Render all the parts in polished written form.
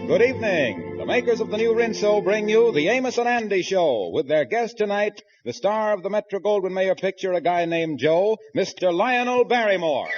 Good evening. The makers of the new Rinso bring you the Amos and Andy Show with their guest tonight, the star of the Metro-Goldwyn-Mayer picture, A Guy Named Joe, Mr. Lionel Barrymore.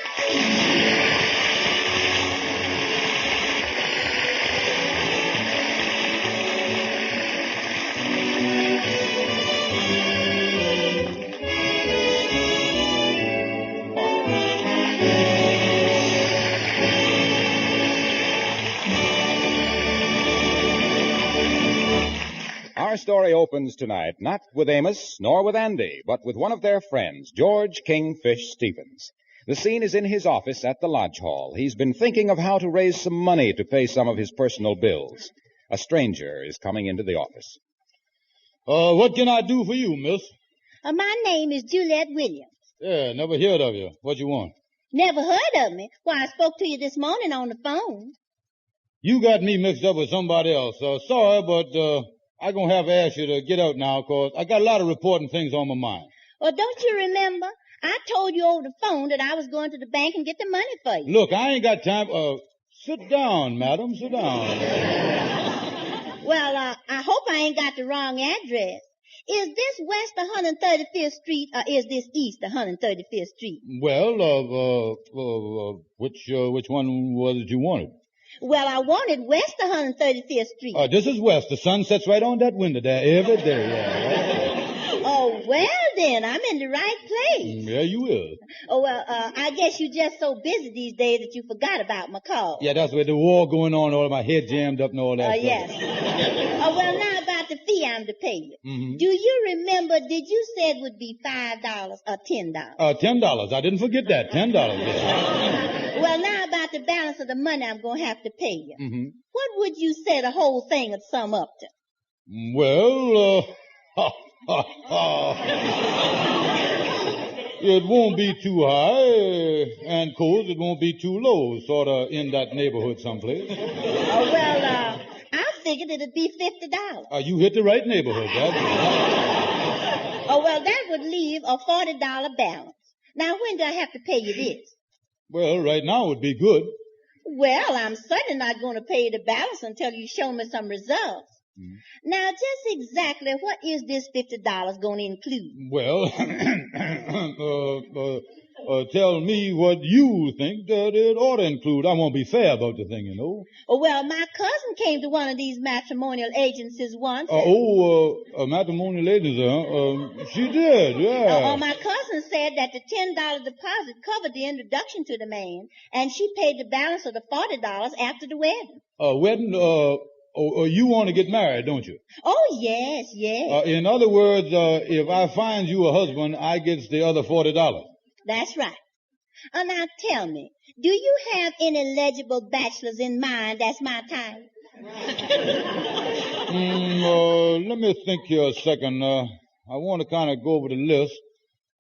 Our story opens tonight not with Amos nor with Andy, but with one of their friends, George Kingfish Stevens. The scene is in his office at the Lodge Hall. He's been thinking of how to raise some money to pay some of his personal bills. A stranger is coming into the office. What can I do for you, miss? My name is Juliet Williams. Yeah, never heard of you. What you want? Never heard of me? Why, I spoke to you this morning on the phone. You got me mixed up with somebody else. Sorry, but I'm going to have to ask you to get out now, because I got a lot of important things on my mind. Well, don't you remember? I told you over the phone that I was going to the bank and get the money for you. Look, I ain't got time. Sit down, madam. Sit down. Well, I hope I ain't got the wrong address. Is this west 135th Street, or is this east 135th Street? Well, which one was it you wanted? Well, I wanted west 135th Street. This is west. The sun sets right on that window there every day. Yeah. Oh, well then, I'm in the right place. Yeah, you will. Oh, well, I guess you're just so busy these days that you forgot about my call. Yeah, that's where the war going on, all my head jammed up and all that stuff. Yes. Oh, well, now about the fee I'm to pay you. Mm-hmm. Do you remember, did you say it would be $5 or $10? $10. I didn't forget that. $10, yeah. Well, now about the balance of the money I'm going to have to pay you. Mm-hmm. What would you say the whole thing would sum up to? Well, it won't be too high, and of course it won't be too low, sort of in that neighborhood someplace. I figured it'd be $50. You hit the right neighborhood, Oh, well, that would leave a $40 balance. Now, when do I have to pay you this? Well, right now would be good. Well, I'm certainly not going to pay you the balance until you show me some results. Mm. Now, just exactly what is this $50 going to include? Well, tell me what you think that it ought to include. I won't be fair about the thing, you know. Oh, well, my cousin came to one of these matrimonial agencies once. A matrimonial agency, huh? She did, yeah. My cousin said that the $10 deposit covered the introduction to the man, and she paid the balance of the $40 after the wedding. Wedding, you want to get married, don't you? Oh, yes. In other words, if I find you a husband, I get the other $40. That's right. Now tell me, do you have any eligible bachelors in mind that's my type? Let me think here a second. I want to kind of go over the list.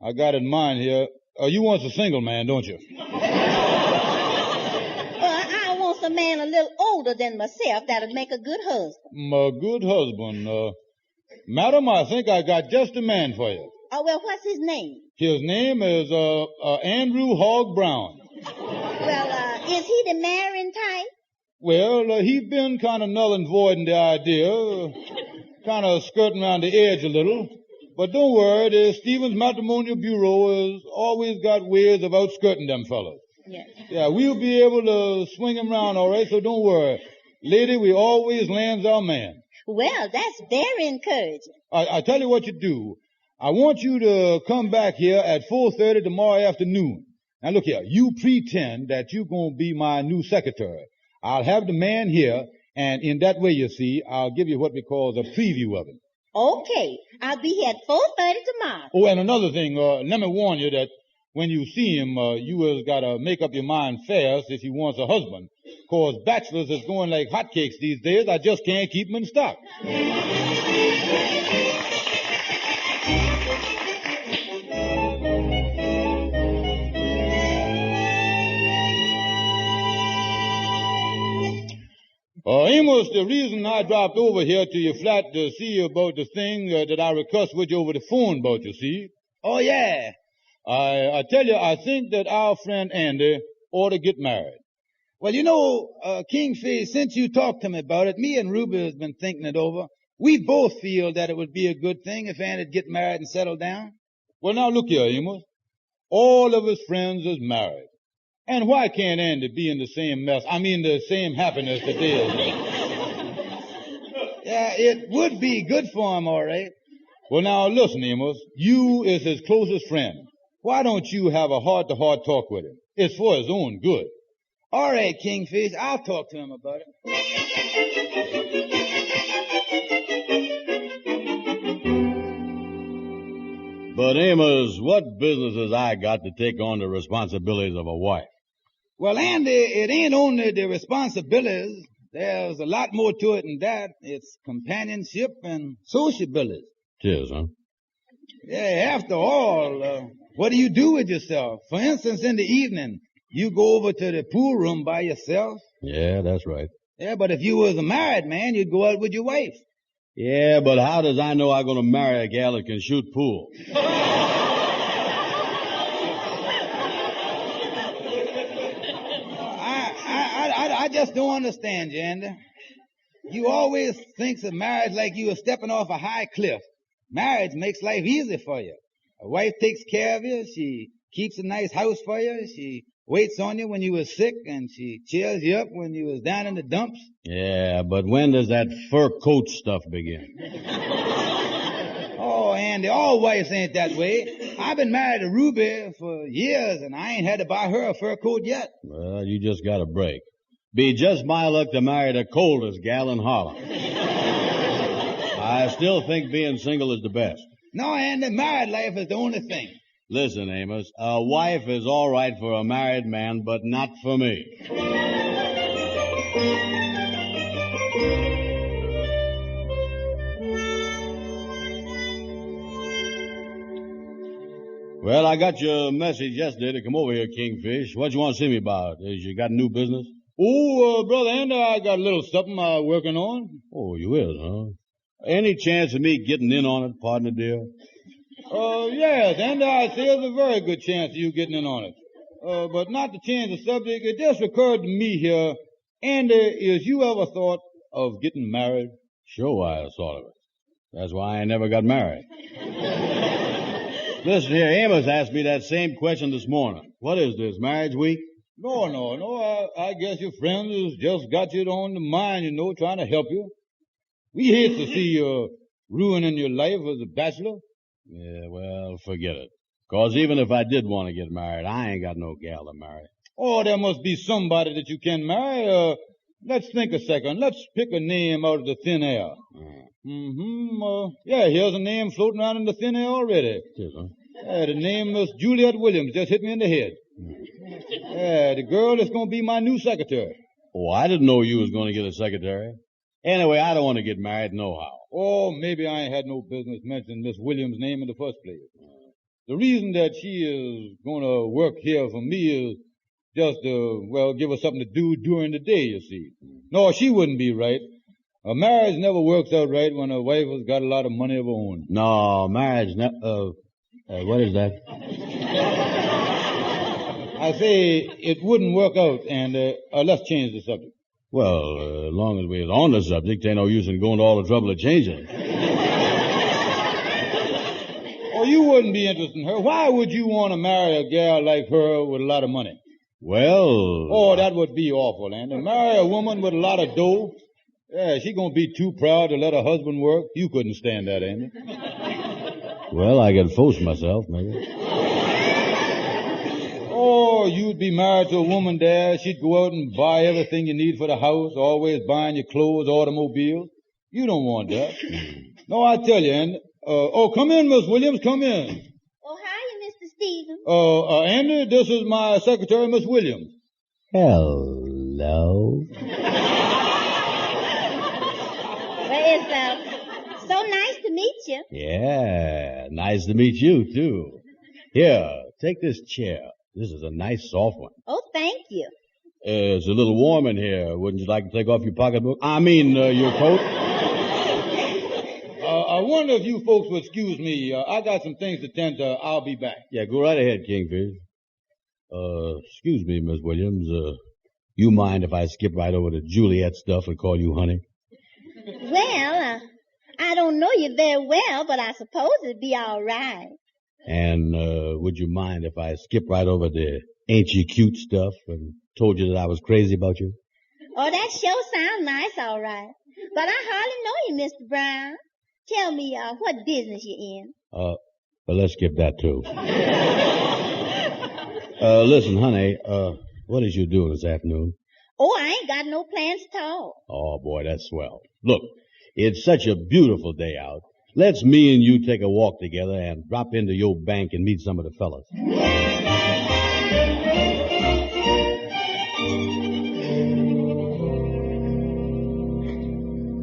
I got in mind here. You want a single man, don't you? I want a man a little older than myself that'll make a good husband. A good husband. Madam, I think I got just the man for you. Oh, well, what's his name? His name is Andrew Hogg Brown. Well, is he the marrying type? Well, he's been kind of null and void in the idea, kind of skirting around the edge a little. But don't worry, the Stevens Matrimonial Bureau has always got ways of outskirting them fellas. Yes. Yeah, we'll be able to swing him around all right, so don't worry. Lady, we always lands our man. Well, that's very encouraging. I tell you what you do. I want you to come back here at 4:30 tomorrow afternoon. Now look here, you pretend that you're going to be my new secretary. I'll have the man here, and in that way, you see, I'll give you what we call the preview of him. Okay, I'll be here at 4:30 tomorrow. Oh, and another thing, let me warn you that when you see him, you has got to make up your mind fast if he wants a husband. 'Cause bachelors is going like hotcakes these days. I just can't keep them in stock. Amos, the reason I dropped over here to your flat to see you about the thing that I requested with you over the phone about, you see. Oh, yeah. I tell you, I think that our friend Andy ought to get married. Well, you know, Kingfish, since you talked to me about it, me and Ruby has been thinking it over. We both feel that it would be a good thing if Andy'd get married and settle down. Well, now look here, Amos. All of his friends is married. And why can't Andy be in the same the same happiness that they is? Yeah, it would be good for him, all right. Well, now listen, Amos. You is his closest friend. Why don't you have a heart-to-heart talk with him? It's for his own good. All right, Kingfish, I'll talk to him about it. But Amos, what business has I got to take on the responsibilities of a wife? Well, Andy, it ain't only the responsibilities. There's a lot more to it than that. It's companionship and sociability. Tis, huh? Yeah, after all, what do you do with yourself? For instance, in the evening, you go over to the pool room by yourself. Yeah, that's right. Yeah, but if you was a married man, you'd go out with your wife. Yeah, but how does I know I'm going to marry a gal that can shoot pool? I just don't understand you, Andy. You always thinks of marriage like you were stepping off a high cliff. Marriage makes life easy for you. A wife takes care of you. She keeps a nice house for you. She waits on you when you was sick, and she cheers you up when you was down in the dumps. Yeah, but when does that fur coat stuff begin? Oh, Andy, all wives ain't that way. I've been married to Ruby for years, and I ain't had to buy her a fur coat yet. Well, you just got a break. Be just my luck to marry the coldest gal in Harlem. I still think being single is the best. No, Andy, married life is the only thing. Listen, Amos, a wife is all right for a married man, but not for me. Well, I got your message yesterday to come over here, Kingfish. What you want to see me about? Is you got new business? Oh, Brother Andy, I got a little something I'm working on. Oh, you is, huh? Any chance of me getting in on it, partner dear? Yes, Andy, I say there's a very good chance of you getting in on it. But not to change the subject, it just occurred to me here, Andy, is you ever thought of getting married? Sure I thought of it. That's why I never got married. Listen here, Amos asked me that same question this morning. What is this, marriage week? No. I guess your friends has just got you on the mind, trying to help you. We hate to see you ruining your life as a bachelor. Yeah, well, forget it. 'Cause even if I did want to get married, I ain't got no gal to marry. Oh, there must be somebody that you can marry. Let's think a second. Let's pick a name out of the thin air. Yeah, here's a name floating around in the thin air already. Tis, huh? Yeah, the name is Juliet Williams. Just hit me in the head. Yeah, the girl is going to be my new secretary. Oh, I didn't know you was going to get a secretary. Anyway, I don't want to get married nohow. Oh, maybe I ain't had no business mentioning Miss Williams' name in the first place. The reason that she is going to work here for me is just to, give her something to do during the day, you see. No, she wouldn't be right. A marriage never works out right when a wife has got a lot of money of her own. No, marriage what is that? I say it wouldn't work out, and let's change the subject. Well, as long as we're on the subject, ain't no use in going to all the trouble of changing it. Oh, you wouldn't be interested in her. Why would you want to marry a gal like her with a lot of money? Well... Oh, that would be awful, Andy. Marry a woman with a lot of dough? Yeah, she gonna be too proud to let her husband work. You couldn't stand that, Andy. Well, I could force myself, maybe. Oh, you'd be married to a woman there. She'd go out and buy everything you need for the house, always buying your clothes, automobiles. You don't want that. No, I tell you, Andy. Come in, Miss Williams, come in. Oh, hiya, Mr. Stevens. Andy, this is my secretary, Miss Williams. Hello. Well, it's so nice to meet you. Yeah, nice to meet you, too. Here, take this chair. This is a nice, soft one. Oh, thank you. It's a little warm in here. Wouldn't you like to take off your pocketbook? Your coat? I wonder if you folks would excuse me. I got some things to tend to. I'll be back. Yeah, go right ahead, Kingfish. Excuse me, Miss Williams. You mind if I skip right over to Juliet stuff and call you honey? Well, I don't know you very well, but I suppose it'd be all right. And would you mind if I skip right over to Ain't You Cute stuff and told you that I was crazy about you? Oh, that sure sounds nice, all right. But I hardly know you, Mr. Brown. Tell me, what business you in? Well, let's skip that, too. Listen, honey, what is you doing this afternoon? Oh, I ain't got no plans at all. Oh, boy, that's swell. Look, it's such a beautiful day out. Let's me and you take a walk together and drop into your bank and meet some of the fellas.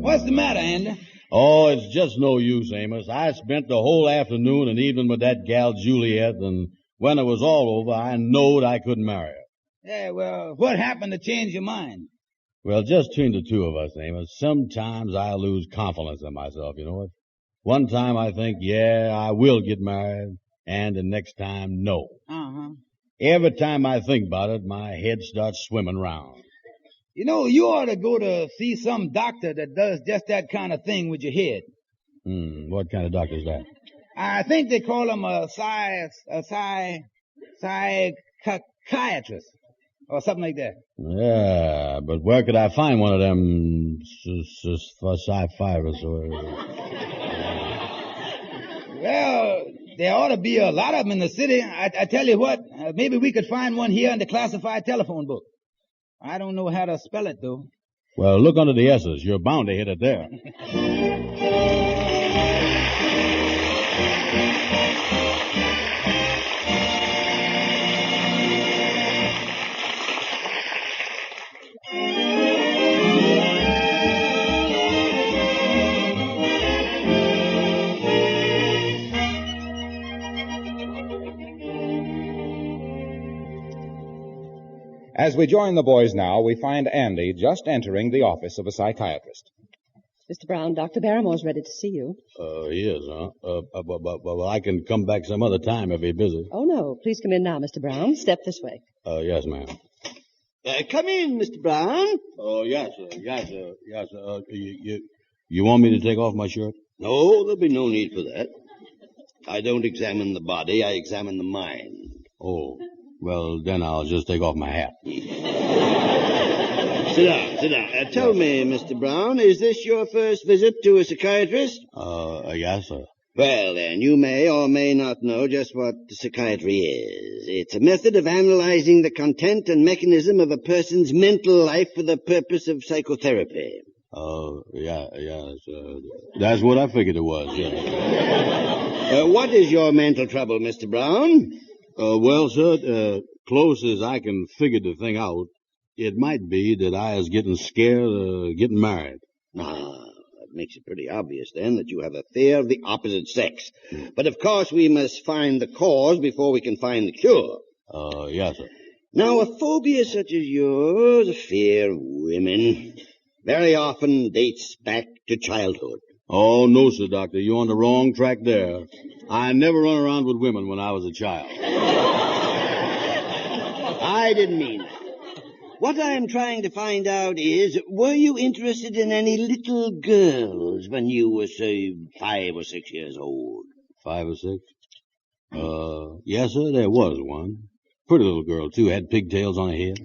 What's the matter, Andy? Oh, it's just no use, Amos. I spent the whole afternoon and evening with that gal Juliet, and when it was all over, I knowed I couldn't marry her. Yeah, well, what happened to change your mind? Well, just between the two of us, Amos, sometimes I lose confidence in myself, you know it? One time I think, yeah, I will get married, and the next time, no. Uh-huh. Every time I think about it, my head starts swimming round. You know, you ought to go to see some doctor that does just that kind of thing with your head. What kind of doctor is that? I think they call him a psychiatrist or something like that. Yeah, but where could I find one of them sci-fivers or... Well, there ought to be a lot of them in the city. I tell you what, maybe we could find one here in the classified telephone book. I don't know how to spell it, though. Well, look under the S's. You're bound to hit it there. As we join the boys now, we find Andy just entering the office of a psychiatrist. Mr. Brown, Dr. Barrymore's ready to see you. He is, huh? Well, I can come back some other time if he's busy. Oh, no. Please come in now, Mr. Brown. Step this way. Yes, ma'am. Come in, Mr. Brown. Oh, yes, sir. You want me to take off my shirt? No, there'll be no need for that. I don't examine the body, I examine the mind. Oh, well, then I'll just take off my hat. Sit down. Tell me, Mr. Brown, is this your first visit to a psychiatrist? Yes, sir. Well, then, you may or may not know just what psychiatry is. It's a method of analyzing the content and mechanism of a person's mental life for the purpose of psychotherapy. That's what I figured it was, yeah. What is your mental trouble, Mr. Brown? Well, sir, close as I can figure the thing out, it might be that I is getting scared of getting married. That makes it pretty obvious, then, that you have a fear of the opposite sex. But, of course, we must find the cause before we can find the cure. Yes, sir. Now, a phobia such as yours, a fear of women, very often dates back to childhood. Oh, no, sir, Doctor. You're on the wrong track there. I never run around with women when I was a child. I didn't mean that. What I am trying to find out is, were you interested in any little girls when you were, say, 5 or 6 years old? 5 or 6? Yes, sir, there was one. Pretty little girl, too. Had pigtails on her head.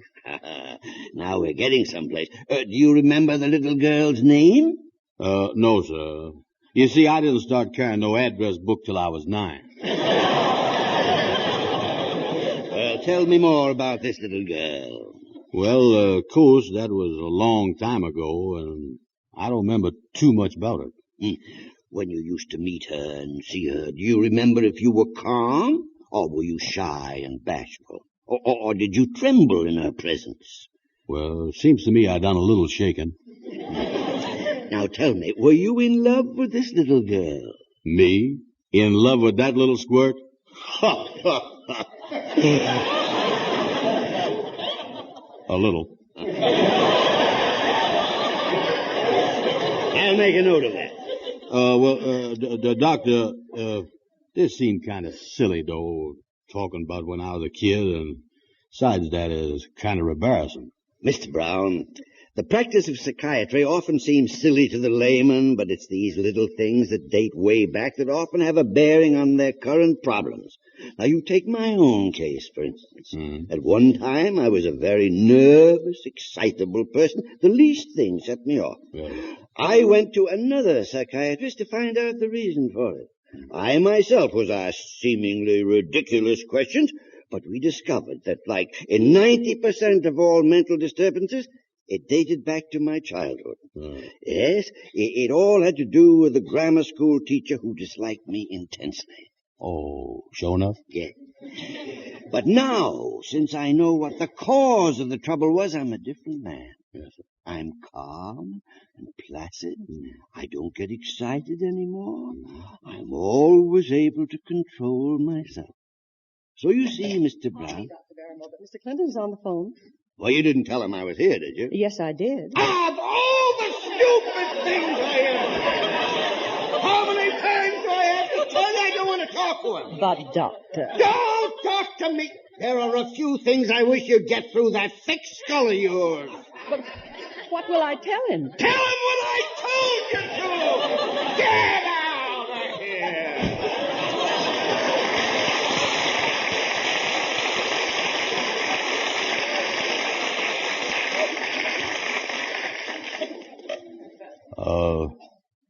Now we're getting someplace. Do you remember the little girl's name? No, sir. You see, I didn't start carrying no address book till I was 9. Well, tell me more about this little girl. Well, of course, that was a long time ago, and I don't remember too much about her. When you used to meet her and see her, do you remember if you were calm, or were you shy and bashful? Or did you tremble in her presence? Well, it seems to me I done a little shaking. Now tell me, were you in love with this little girl? Me? In love with that little squirt? Ha, ha, ha. A little. I'll make a note of that. The doctor, this seemed kind of silly, though, talking about when I was a kid, and besides that is kind of embarrassing. Mr. Brown, the practice of psychiatry often seems silly to the layman, but it's these little things that date way back that often have a bearing on their current problems. Now, you take my own case, for instance. At one time, I was a very nervous, excitable person. The least thing set me off. I went to another psychiatrist to find out the reason for it. I myself was asked seemingly ridiculous questions, but we discovered that, like in 90% of all mental disturbances, it dated back to my childhood. Yes, it all had to do with a grammar school teacher who disliked me intensely. Oh, sure enough? Yeah. But now, since I know what the cause of the trouble was, I'm a different man. Yes, sir. I'm calm and placid. I don't get excited anymore. I'm always able to control myself. So you see, Mr. Brown... Dr. Barrymore, but Mr. Clinton's on the phone. Well, you didn't tell him I was here, did you? Yes, I did. Of all the stupid things I ever did! How many times do I have to tell you I don't want to talk to him? But, Doctor... Don't talk to me! There are a few things I wish you'd get through that thick skull of yours. But what will I tell him? Tell him what I told you to! Get out of here!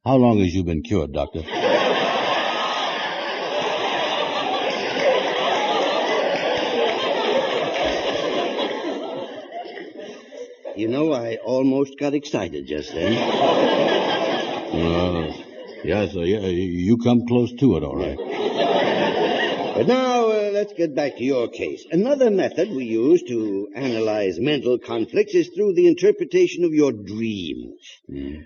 How long has you been cured, Doctor? You know, I almost got excited just then. Yes, sir. Yeah, you come close to it, all right. But now, let's get back to your case. Another method we use to analyze mental conflicts is through the interpretation of your dreams.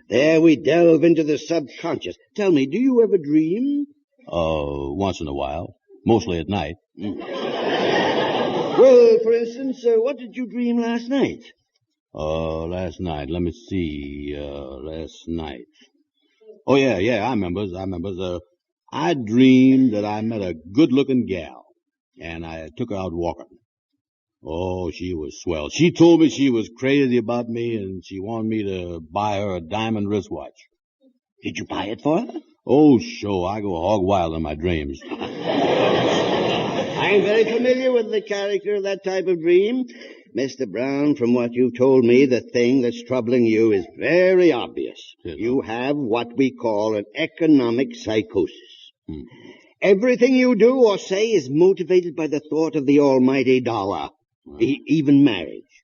There we delve into the subconscious. Tell me, do you ever dream? Once in a while. Mostly at night. Well, for instance, what did you dream last night? Last night. Let me see. Last night. Oh, yeah, I remember. I dreamed that I met a good-looking gal, and I took her out walking. Oh, she was swell. She told me she was crazy about me, and she wanted me to buy her a diamond wristwatch. Did you buy it for her? Oh, sure. I go hog wild in my dreams. I'm very familiar with the character of that type of dream. Mr. Brown, from what you've told me, the thing that's troubling you is very obvious. Yes. You have what we call an economic psychosis. Everything you do or say is motivated by the thought of the almighty dollar, even marriage.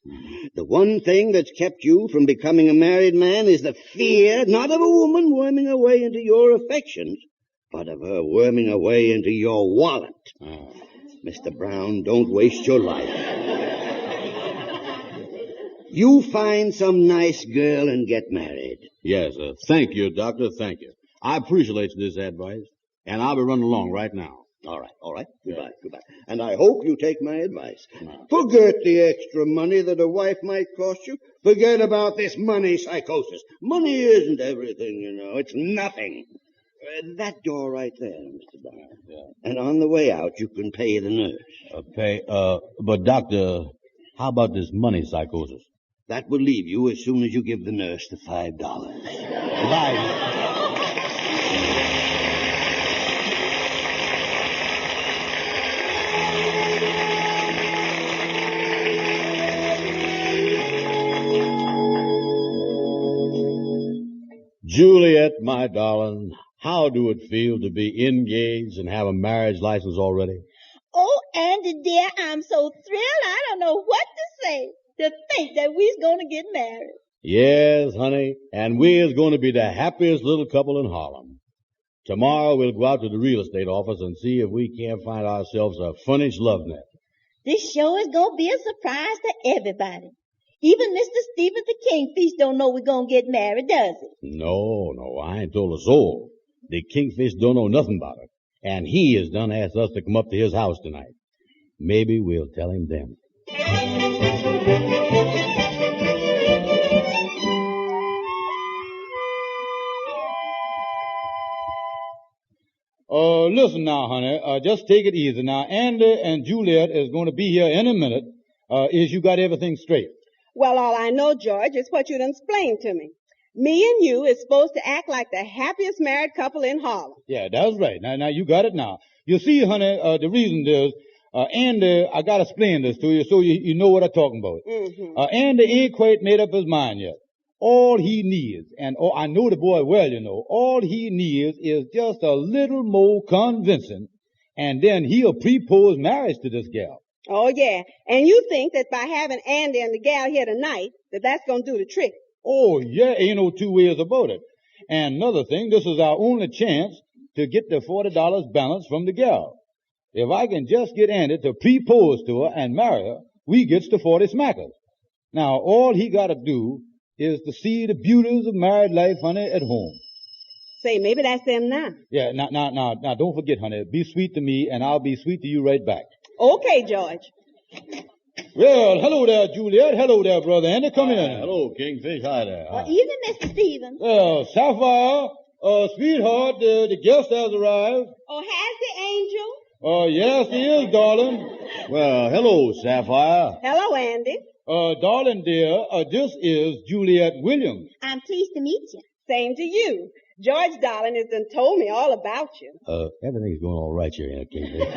The one thing that's kept you from becoming a married man is the fear, not of a woman worming her way into your affections, but of her worming her way into your wallet. Mr. Brown, don't waste your life. You find some nice girl and get married. Yes, sir. Thank you, Doctor. Thank you. I appreciate this advice, and I'll be running along right now. All right. Goodbye. And I hope you take my advice. Forget the extra money that a wife might cost you. Forget about this money psychosis. Money isn't everything, you know. It's nothing. That door right there, Mr. Brown. Yeah. And on the way out, you can pay the nurse. But Doctor, how about this money psychosis? That will leave you as soon as you give the nurse the $5. Goodbye. Juliet, my darling, how do it feel to be engaged and have a marriage license already? Oh, Andy, dear, I'm so thrilled. I don't know what to say. To think that we's going to get married. Yes, honey, and we're going to be the happiest little couple in Harlem. Tomorrow we'll go out to the real estate office and see if we can't find ourselves a furnished love net. This show is going to be a surprise to everybody. Even Mr. Stevens the Kingfish don't know we're going to get married, does he? No, I ain't told a soul. The Kingfish don't know nothing about it. And he has done asked us to come up to his house tonight. Maybe we'll tell him then. Listen now, honey. Just take it easy. Now, Andy and Juliet is going to be here in a minute. Is you got everything straight? Well, all I know, George, is what you done explained to me. Me and you is supposed to act like the happiest married couple in Harlem. Yeah, that's right. Now you got it now. You see, honey, the reason is, Andy, I gotta explain this to you so you know what I'm talking about. Mm-hmm. Andy ain't quite made up his mind yet. All he needs, and I know the boy well, you know, all he needs is just a little more convincing, and then he'll propose marriage to this gal. Oh, yeah. And you think that by having Andy and the gal here tonight, that's going to do the trick. Oh, yeah, ain't no two ways about it. And another thing, this is our only chance to get the $40 balance from the gal. If I can just get Andy to propose to her and marry her, we gets the 40 smackers. Now, all he gotta do is to see the beauties of married life, honey, at home. Say, maybe that's them now. Yeah, now, don't forget, honey, be sweet to me, and I'll be sweet to you right back. Okay, George. Well, hello there, Juliet. Hello there, brother Andy. Come in. Hello, Kingfish. Hi there. Well, evening, Mr. Stevens. Well, Sapphire, sweetheart, the guest has arrived. Oh, has the angel? Yes, he is, darling. Well, hello, Sapphire. Hello, Andy. Darling dear, this is Juliet Williams. I'm pleased to meet you. Same to you. George, darling, has done told me all about you. Everything's going all right here, ain't it, Kingfish?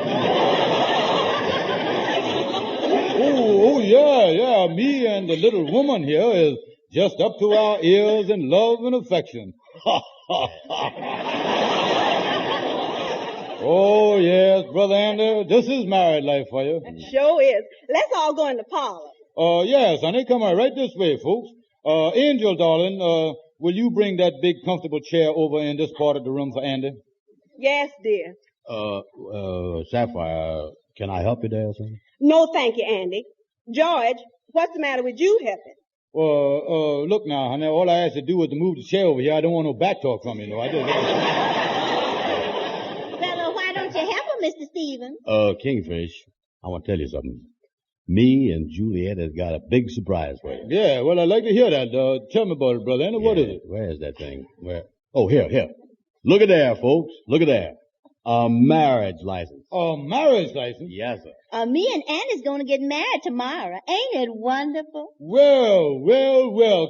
Oh, yeah. Me and the little woman here is just up to our ears in love and affection. Oh, yes, Brother Andy, this is married life for you. Sure is. Let's all go in the parlor. Yes, honey, come on right this way, folks. Angel, darling, will you bring that big comfortable chair over in this part of the room for Andy? Yes, dear. Sapphire, can I help you there, son? No, thank you, Andy. George, what's the matter with you helping? Look now, honey, all I asked you to do was to move the chair over here. I don't want no back talk from you, no. I just... Well, why don't you help her, Mr. Stevens? Kingfish, I want to tell you something. Me and Juliet has got a big surprise for you. Yeah, well, I'd like to hear that. Tell me about it, Brother Andy. What is it? Where is that thing? Where? Oh, here. Look at there, folks. Look at there. A marriage license. A marriage license? Yes, sir. Me and Annie's going to get married tomorrow. Ain't it wonderful? Well.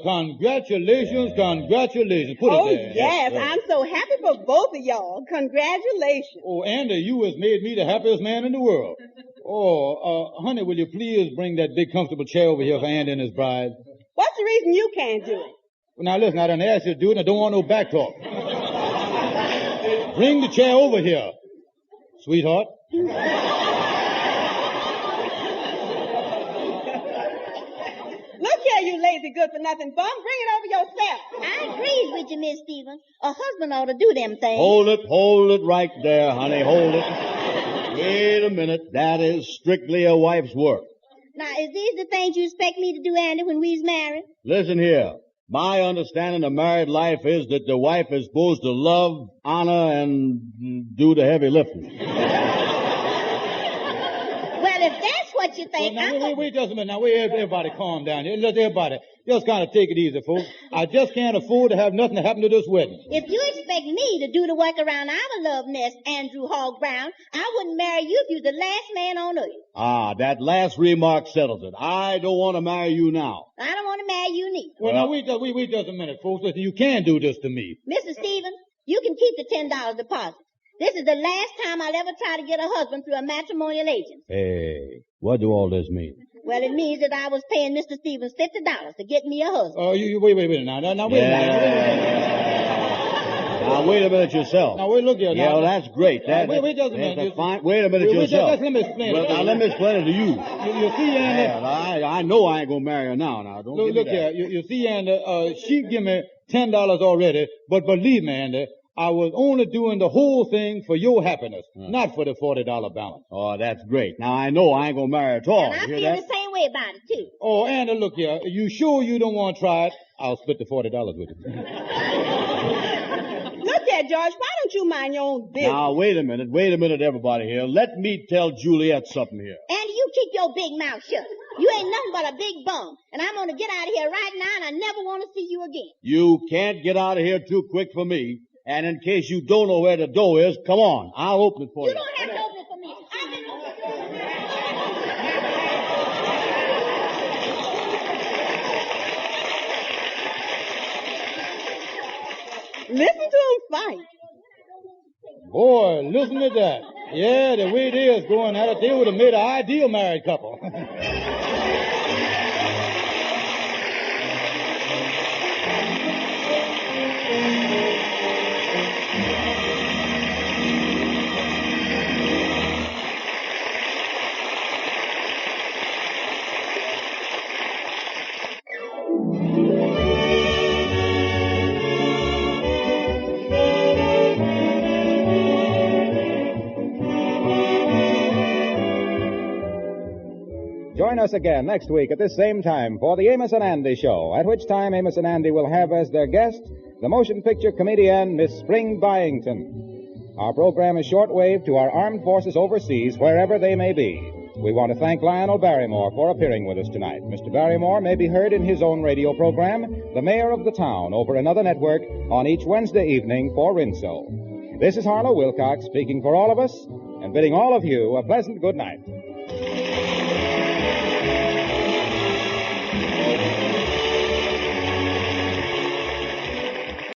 Congratulations. Put Oh, it there. yes. I'm so happy for both of y'all. Congratulations. Oh, Andy, you has made me the happiest man in the world. Oh, honey, will you please bring that big comfortable chair over here for Andy and his bride? What's the reason you can't do it? Well, now listen, I done asked you to do it and I don't want no back talk. Bring the chair over here, sweetheart. Look here, you lazy good-for-nothing bum. Bring it over yourself. I agree with you, Miss Stevens. A husband ought to do them things. Hold it right there, honey. Hold it. Wait a minute. That is strictly a wife's work. Now, is these the things you expect me to do, Andy, when we's married? Listen here. My understanding of married life is that the wife is supposed to love, honor, and do the heavy lifting. Well, if that's what you think, Wait just a minute. Now, everybody calm down here. Let everybody just kind of take it easy, folks. I just can't afford to have nothing to happen to this wedding. If you expect me to do the work around our love nest, Andrew Hogg Brown, I wouldn't marry you if you was the last man on earth. That last remark settles it. I don't want to marry you now. I don't want to marry you neither. Well, now, wait just a minute, folks. Listen, you can do this to me. Mr. Stevens, you can keep the $10 deposit. This is the last time I'll ever try to get a husband through a matrimonial agent. Hey, what do all this mean? Well, it means that I was paying Mr. Stevens $50 to get me a husband. Wait a minute. Now, wait a minute. Now, wait a minute yourself. Now, wait, look here. Yeah, well, that's great. Wait just a minute. Fine. Wait a minute yourself. Let me explain it. Now, let me explain it to you. You see, Andy? Yeah, I know I ain't gonna marry her now. Now, don't Look here. You see, Andy, she give me $10 already, but believe me, Andy, I was only doing the whole thing for your happiness, not for the $40 balance. Oh, that's great. Now, I know I ain't gonna marry her at all. And I feel the same way about it, too. Oh, Andy, look here. You sure you don't want to try it? I'll split the $40 with you. Look there, George. Why don't you mind your own business? Now, wait a minute, everybody here. Let me tell Juliet something here. Andy, you keep your big mouth shut. You ain't nothing but a big bum. And I'm going to get out of here right now, and I never want to see you again. You can't get out of here too quick for me. And in case you don't know where the door is, come on. I'll open it for you. You don't have to open it for me. I've been opening it. fight. Boy, listen to that. Yeah, the way they is going at it, they would have made an ideal married couple. Join us again next week at this same time for the Amos and Andy Show, at which time Amos and Andy will have as their guest the motion picture comedian Miss Spring Byington. Our program is shortwave to our armed forces overseas, wherever they may be. We want to thank Lionel Barrymore for appearing with us tonight. Mr. Barrymore may be heard in his own radio program, The Mayor of the Town, over another network on each Wednesday evening for Rinso. This is Harlow Wilcox speaking for all of us and bidding all of you a pleasant good night.